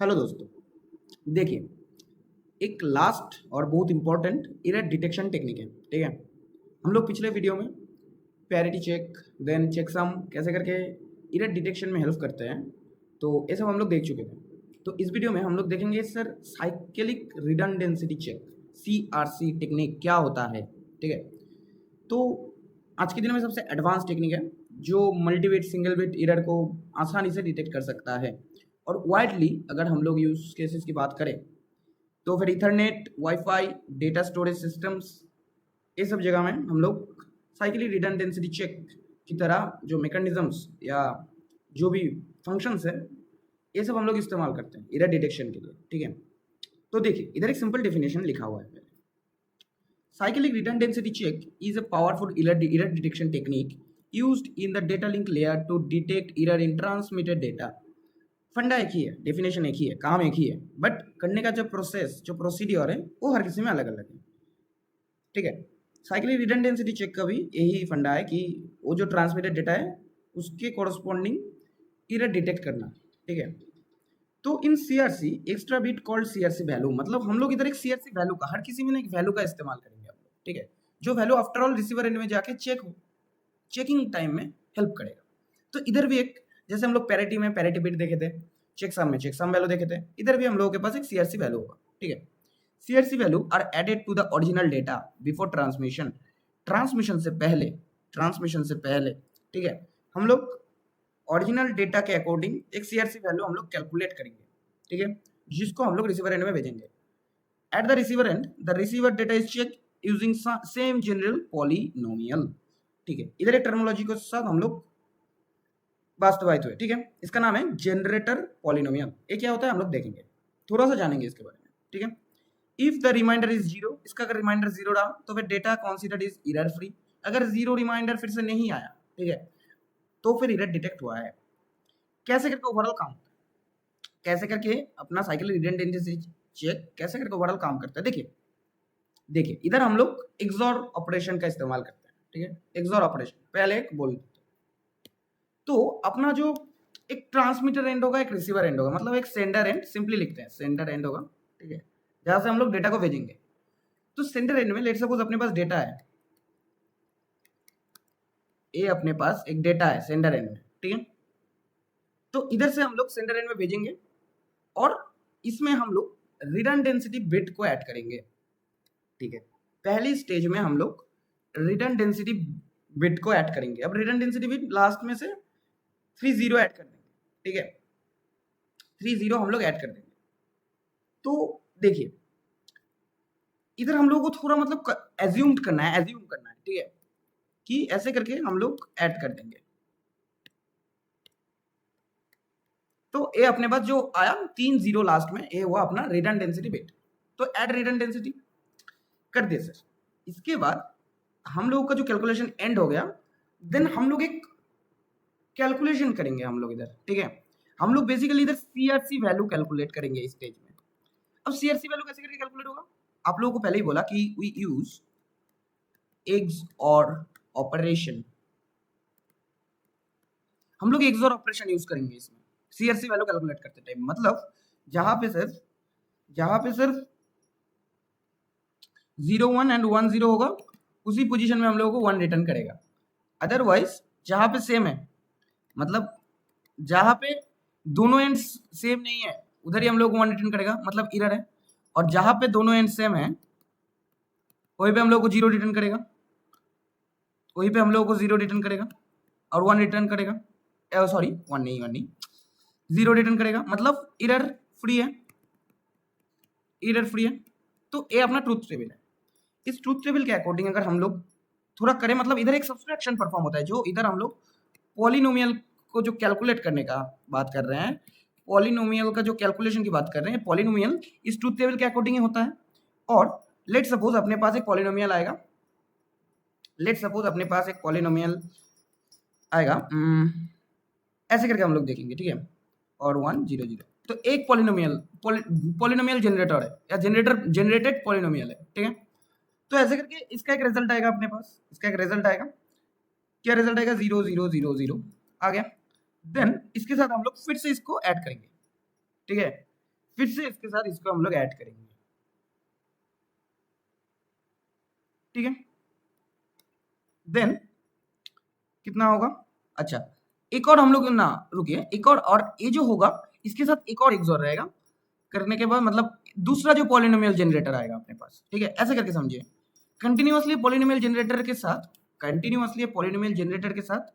Hello दोस्तों, देखिए एक लास्ट और बहुत इंपॉर्टेंट एरर डिटेक्शन टेक्निक है। ठीक है, हम लोग पिछले वीडियो में पैरिटी चेक देन चेकसम कैसे करके एरर डिटेक्शन में हेल्प करते हैं, तो ये सब हम लोग देख चुके थे। तो इस वीडियो में हम लोग देखेंगे sir cyclic redundancy check CRC technique क्या होता है। ठीक है, तो आज के दिन में सबसे एडवांस टेक्निक है जो मल्टीवेट सिंगल वेट एरर को आसानी से डिटेक्ट कर सकता है। और वाइडली अगर हम लोग यूज केसेस की बात करें तो फिर Ethernet, wifi, data storage systems, ये सब जगह में हम लोग साइक्लिक रिडंडेंसी चेक की तरह जो मैकेनिज्म्स या जो भी फंक्शंस है ये सब हम लोग इस्तेमाल करते हैं एरर डिटेक्शन के लिए। ठीक है, तो देखिए इधर एक सिंपल डेफिनेशन लिखा हुआ है। पहले cyclic redundancy check is a powerful error detection technique used in the data link layer to detect error in transmitted data। फंडा एक ही है, डेफिनेशन एक ही है, काम एक ही है, बट करने का जो प्रोसेस जो प्रोसीड्योर है वो हर किसी में अलग अलग है। ठीक है, साइक्लिक रिडंडेंसी चेक का भी यही फंडा है कि वो जो ट्रांसमिटेड डेटा है उसके कोरस्पॉन्डिंग एरर डिटेक्ट करना। ठीक है, तो इन CRC extra bit called CRC value, मतलब हम लोग इधर एक CRC वैल्यू का हर किसी में एक वैल्यू का इस्तेमाल करेंगे आप लोग। ठीक है, जो value after all receiver end में जाके चेकिंग टाइम में हेल्प करेगा। तो इधर भी एक, जैसे हम लोग पैरिटी में पैरिटी बिट देखे थे, चेकसम में चेकसम वैल्यू देखे थे, इधर भी हम लोगों के पास एक CRC वैल्यू होगा। ठीक है, CRC value are added to the original data before transmission. Transmission से पहले ठीक है, हम लोग ओरिजिनल डेटा के अकॉर्डिंग एक CRC वैल्यू हम लोग कैलकुलेट करेंगे। ठीक है, जिसको हम लोग रिसीवर एंड में भेजेंगे। At the receiver end the receiver data is check using same general polynomial. ठीक है, इधर एक टर्मिनोलॉजी के साथ हम लोग वास्तवायित हुए। ठीक है, इसका नाम है जनरेटर पॉलिनोमियल। ये क्या होता है हम लोग देखेंगे, थोड़ा सा जानेंगे इसके बारे में। ठीक है, if the remainder is zero, इसका अगर रिमाइंडर जीरो रहा तो फिर data considered is error free. अगर जीरो रिमाइंडर फिर से नहीं आया, ठीक है, तो फिर एरर डिटेक्ट हुआ है। कैसे करके ओवरऑल काम, कैसे करके अपना साइक्लिक रिडंडेंसी चेक कैसे करके ओवरऑल काम करता है। देखिए इधर हम लोग एक्सॉर ऑपरेशन का इस्तेमाल करते हैं। ठीक है, एक्सॉर ऑपरेशन पहले एक बोल देते हैं। तो अपना जो एक ट्रांसमीटर एंड होगा, एक रिसीवर एंड होगा, मतलब एक सेंडर एंड, सिंपली लिखते हैं सेंडर एंड होगा। ठीक है, जहां से हम लोग डेटा को भेजेंगे। तो सेंडर एंड में लेट सपोज अपने पास डेटा है, ये अपने पास एक डेटा है सेंडर एंड में। ठीक है, तो इधर से हम लोग सेंडर एंड में भेजेंगे और इसमें हम लोग रिडंडेंसी बिट को ऐड करेंगे। ठीक है, पहली स्टेज में हम लोग रिडंडेंसी बिट को ऐड करेंगे। अब रिडंडेंसी बिट लास्ट में से 3 0 ऐड कर देंगे। ठीक है, 3 0 हम लोग ऐड कर देंगे। तो देखिए इधर हम लोगों को थोड़ा मतलब एज्यूम करना है। ठीक है, कि ऐसे करके हम लोग ऐड कर देंगे। तो ये अपने पास जो आया 3 0 लास्ट में, ये हुआ अपना रिडंडेंसी बिट। तो ऐड रिडंडेंसी कर दिया सर। इसके बाद हम लोगों का जो कैलकुलेशन एंड हो गया, देन हम लोग एक कैलकुलेशन करेंगे हम लोग इधर। ठीक है, हम लोग बेसिकली इधर CRC वैल्यू कैलकुलेट करेंगे इस स्टेज में। अब CRC वैल्यू कैसे करके कैलकुलेट होगा, आप लोगों को पहले ही बोला कि वी यूज XOR ऑपरेशन। हम लोग XOR ऑपरेशन यूज करेंगे इसमें CRC वैल्यू कैलकुलेट करते टाइम। मतलब जहां पे सिर्फ 0 1 एंड 1 0 होगा, उसी पोजीशन में हम लोगों को 1 रिटर्न करेगा। अदरवाइज जहां पे सेम है, मतलब जहां पे दोनों एंड सेम नहीं है, उधर ही हम लोग को 1 रिटर्न करेगा, मतलब एरर है। और जहां पे दोनों एंड सेम है, वहीं पे हम लोग को 0 रिटर्न करेगा, वहीं पे हम लोग को 0 रिटर्न करेगा और 1 रिटर्न करेगा। सॉरी 1 नहीं 0 रिटर्न करेगा, मतलब एरर फ्री है। तो ये अपना ट्रूथ टेबल है। इस ट्रूथ टेबल के अकॉर्डिंग अगर हम लोग थोड़ा करें, मतलब इधर एक सब्सट्रैक्शन परफॉर्म होता है, जो इधर हम लोग पॉलिनोमियल को जो कैलकुलेट करने का बात कर रहे हैं, पॉलिनोमियल का जो कैलकुलेशन की बात कर रहे हैं, पॉलिनोमियल इस ट्रूथ टेबल के अकॉर्डिंग ही होता है। और लेट सपोज अपने पास एक पॉलिनोमियल आएगा, ऐसे करके हम लोग देखेंगे। ठीक है, और 1 0 0, तो एक पॉलिनोमियल जनरेटर है या जनरेटेड पॉलिनोमियल है। ठीक है, तो ऐसे करके इसका एक रिजल्ट आएगा अपने पास। क्या रिजल्ट आएगा, 0 0 0 0 आ गया। देन इसके साथ हम लोग फिर से इसको ऐड करेंगे। ठीक है, फिर से इसके साथ इसको हम लोग ऐड करेंगे, ठीक है। देन कितना होगा, अच्छा एक और हम लोग ना रुकिए, एक और ये जो होगा इसके साथ एक और XOR रहेगा करने के बाद, मतलब दूसरा जो पॉलिनोमियल जनरेटर आएगा अपने पास, ठीक है, ऐसे करके समझिए। कंटिन्यूअसली पॉलिनोमियल जनरेटर के साथ, कंटिन्यूअसली पॉलिनोमियल जनरेटर के साथ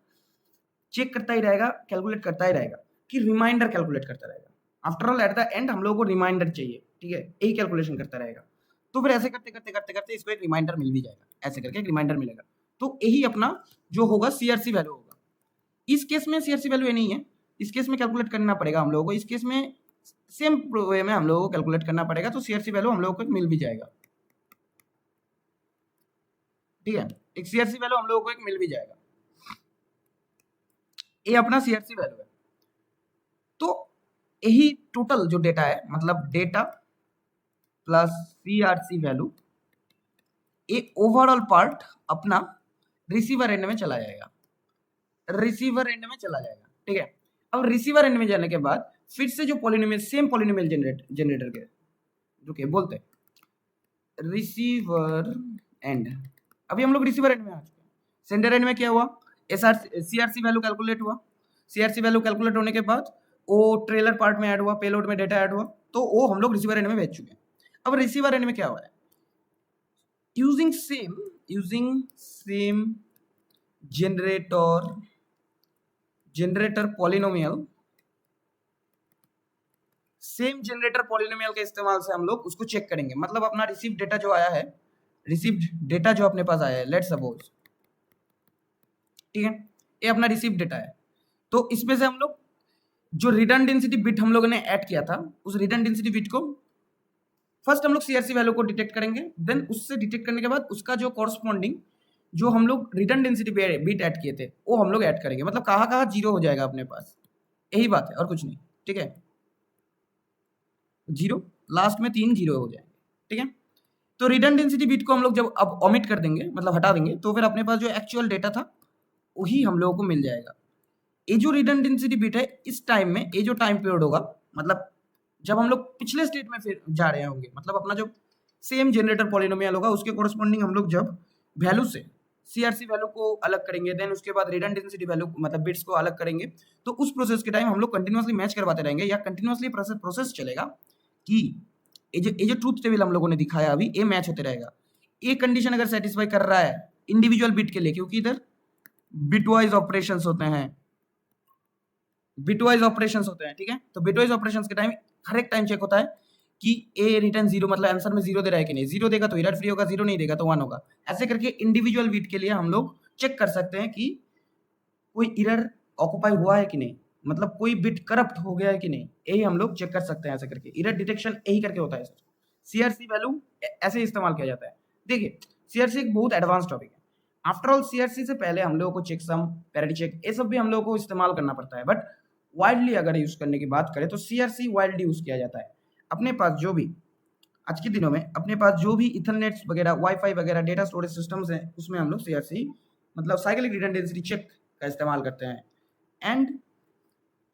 चेक करता ही रहेगा, कैलकुलेट करता ही रहेगा, कि रिमाइंडर कैलकुलेट करता रहेगा। After all at the end हम लोगों को रिमाइंडर चाहिए, ठीक है, यही कैलकुलेशन करता रहेगा। तो फिर ऐसे करते करते करते करते इसको एक रिमाइंडर मिल भी जाएगा, ऐसे करके एक रिमाइंडर मिलेगा। तो यही अपना जो होगा CRC वैल्यू होगा। इस केस में CRC वैल्यू ये नहीं है, इस केस में कैलकुलेट करना पड़ेगा हम लोगों को, इस केस में सेम वे में हम लोगों को कैलकुलेट करना पड़ेगा, तो CRC वैल्यू हम लोगों को मिल भी जाएगा, ठीक है, एक CRC वैल्यू हम लोगों को एक मिल भी जाएगा। ये अपना CRC वैल्यू है। तो यही टोटल जो डेटा है, मतलब डेटा प्लस CRC वैल्यू, ये ओवरऑल पार्ट अपना रिसीवर एंड में चला जाएगा, रिसीवर एंड में चला जाएगा, ठीक है। अब रिसीवर एंड में जाने के बाद फिर से जो पॉलिनोमियल, सेम पॉलिनोमियल जनरेटर के जो के बोलते हैं रिसीवर एंड, अभी हम लोग रिसीवर एंड में आ चुके हैं। सेंडर एंड में क्या हुआ, CRC वैल्यू कैलकुलेट हुआ, CRC वैल्यू कैलकुलेट होने के बाद वो ट्रेलर पार्ट में ऐड हुआ, पेलोड में डेटा ऐड हुआ, तो वो हम लोग रिसीवर एंड में भेज चुके हैं। अब रिसीवर एंड में क्या हुआ है, using same generator polynomial, same generator polynomial के इस्तेमाल से हम लोग उसको चेक करेंगे। मतलब अपना रिसीव डेटा जो आया है, रिसीव्ड डेटा जो अपने पास आया है, लेट्स सपोज, ठीक है, ये अपना रिसीव डेटा है। तो इसमें से हम लोग जो रिडंडेंसी बिट हम लोगों ने ऐड किया था, उस रिडंडेंसी बिट को फर्स्ट हम लोग CRC वैल्यू को डिटेक्ट करेंगे, देन उससे डिटेक्ट करने के बाद उसका जो कॉरस्पॉन्डिंग जो हम लोग रिडंडेंसी बिट ऐड किए थे वो हम लोग ऐड करेंगे। मतलब कहाँ कहाँ जीरो हो जाएगा अपने पास, यही बात है और कुछ नहीं, ठीक है, जीरो लास्ट में 3 जीरो हो जाएंगे, ठीक है। तो रिडंडेंसी बिट को हम लोग जब अब ओमिट कर देंगे, मतलब हटा देंगे, तो फिर अपने पास जो एक्चुअल डेटा था वही हम लोगों को मिल जाएगा। ये जो रिडंडेंसी बिट है, इस टाइम में ये जो टाइम पीरियड होगा, मतलब जब हम लोग पिछले स्टेट में फिर जा रहे होंगे, मतलब अपना जो सेम जनरेटर पॉलिनोमियल होगा उसके कोरस्पॉन्डिंग हम लोग जब वैल्यू से CRC वैल्यू को अलग करेंगे, देन उसके बाद रिडंडेंसी वैल्यू मतलब बिट्स को अलग करेंगे, तो उस प्रोसेस के टाइम हम लोग कंटिन्यूअसली मैच करवाते रहेंगे, या कंटिन्यूअसली प्रोसेस चलेगा कि ये जो ट्रूथ टेबल हम लोगों ने दिखाया अभी, ये मैच होते रहेगा। ये कंडीशन अगर सेटिस्फाई कर रहा है इंडिविजुअल बिट के लिए, क्योंकि इधर बिटवाइज ऑपरेशंस होते हैं, बिटवाइज ऑपरेशंस होते हैं, ठीक है। तो बिटवाइज ऑपरेशंस के टाइम हर एक टाइम चेक होता है कि ए रिटर्न जीरो, मतलब आंसर में जीरो दे रहा है कि नहीं, जीरो देगा तो एरर फ्री होगा, जीरो नहीं देगा तो 1 होगा। ऐसे करके इंडिविजुअल बिट के लिए हम लोग चेक कर सकते हैं कि कोई एरर ऑक्यूपाई हुआ है कि नहीं, मतलब कोई बिट करप्ट हो गया है कि नहीं, यही हम लोग चेक कर सकते हैं ऐसे करके। एरर डिटेक्शन यही करके होता है सर। CRC वैल्यू ऐसे इस्तेमाल किया जाता है। देखिए CRC एक बहुत एडवांस टॉपिक है। आफ्टर ऑल CRC से पहले हम लोगों को चेकसम, पैरिटी चेक, ये सब भी हम लोगों को इस्तेमाल करना पड़ता है, बट वाइडली अगर यूज करने की बात करें तो CRC वाइडली यूज किया जाता है। अपने पास जो भी आज के दिनों में अपने पास जो भी इथरनेट वगैरह, वाईफाई वगैरह, डेटा स्टोरेज सिस्टम्स हैं, उसमें हम लोग CRC मतलब साइक्लिक रिडंडेंसी चेक का इस्तेमाल करते हैं। एंड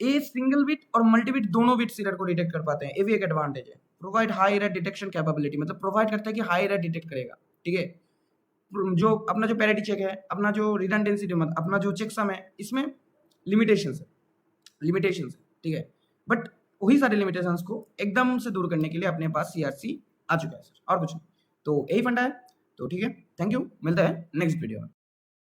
ए सिंगल बिट और मल्टी बिट दोनों बिट्स एरर को डिटेक्ट कर पाते हैं, ये भी एक एडवांटेज है। Provide high error detection capability, मतलब प्रोवाइड करता है कि हाई एरर डिटेक्ट करेगा, ठीक है। जो अपना जो पैरिटी चेक है, अपना जो रिडंडेंसी, मतलब अपना जो चेकसम है, इसमें लिमिटेशंस है, ठीक है। बट वही सारे लिमिटेशंस को एकदम से दूर करने के लिए अपने पास CRC आ चुका है सर, और कुछ नहीं। तो यही फंडा है। तो ठीक है, थैंक यू, मिलता है नेक्स्ट वीडियो में।